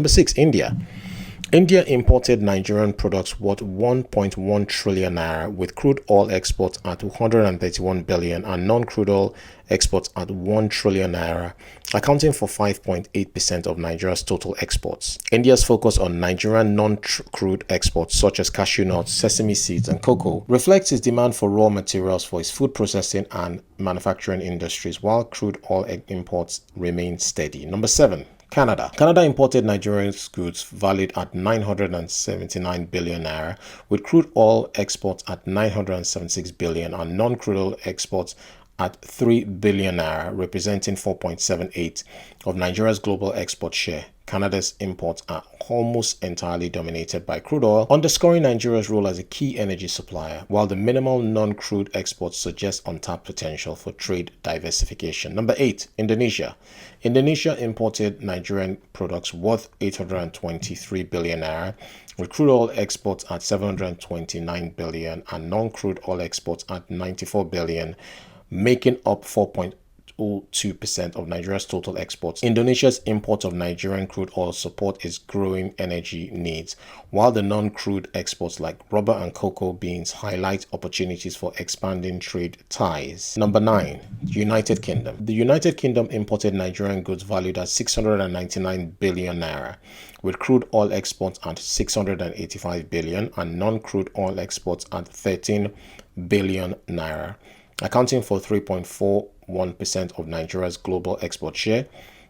Number 6, India. India imported Nigerian products worth 1.1 trillion naira, with crude oil exports at 131 billion and non-crude oil exports at 1 trillion naira, accounting for 5.8% of Nigeria's total exports. India's focus on Nigerian non-crude exports such as cashew nuts, sesame seeds, and cocoa reflects its demand for raw materials for its food processing and manufacturing industries, while crude oil imports remain steady. Number 7. Canada. Canada imported Nigerian goods valued at 979 billion naira, with crude oil exports at 976 billion and non-crude oil exports at 3 billion naira, representing 4.78% of Nigeria's global export share. Canada's imports are almost entirely dominated by crude oil, underscoring Nigeria's role as a key energy supplier, while the minimal non-crude exports suggest untapped potential for trade diversification. Number 8. Indonesia. Indonesia imported Nigerian products worth 823 billion naira, with crude oil exports at 729 billion and non-crude oil exports at 94 billion, making up 4.02% of Nigeria's total exports. Indonesia's import of Nigerian crude oil support its growing energy needs, while the non-crude exports like rubber and cocoa beans highlight opportunities for expanding trade ties. Number 9. United Kingdom. The United Kingdom imported Nigerian goods valued at 699 billion naira, with crude oil exports at 685 billion and non-crude oil exports at 13 billion naira, accounting for 3.41% of Nigeria's global export share.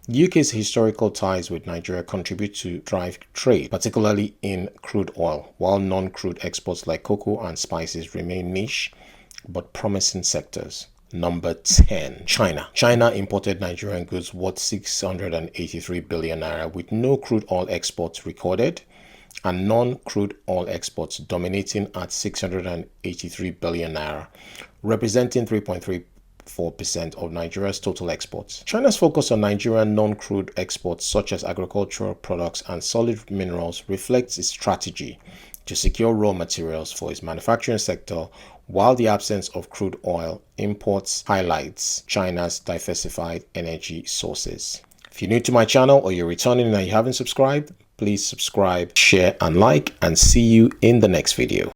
The UK's historical ties with Nigeria contribute to drive trade, particularly in crude oil, while non-crude exports like cocoa and spices remain niche but promising sectors. Number 10. China. China imported Nigerian goods worth 683 billion naira, with no crude oil exports recorded and non-crude oil exports dominating at 683 billion naira, representing 3.34% of Nigeria's total exports. China's focus on Nigerian non-crude exports such as agricultural products and solid minerals reflects its strategy to secure raw materials for its manufacturing sector, while the absence of crude oil imports highlights China's diversified energy sources. If you're new to my channel or you're returning and you haven't subscribed, please subscribe, share, and like, and see you in the next video.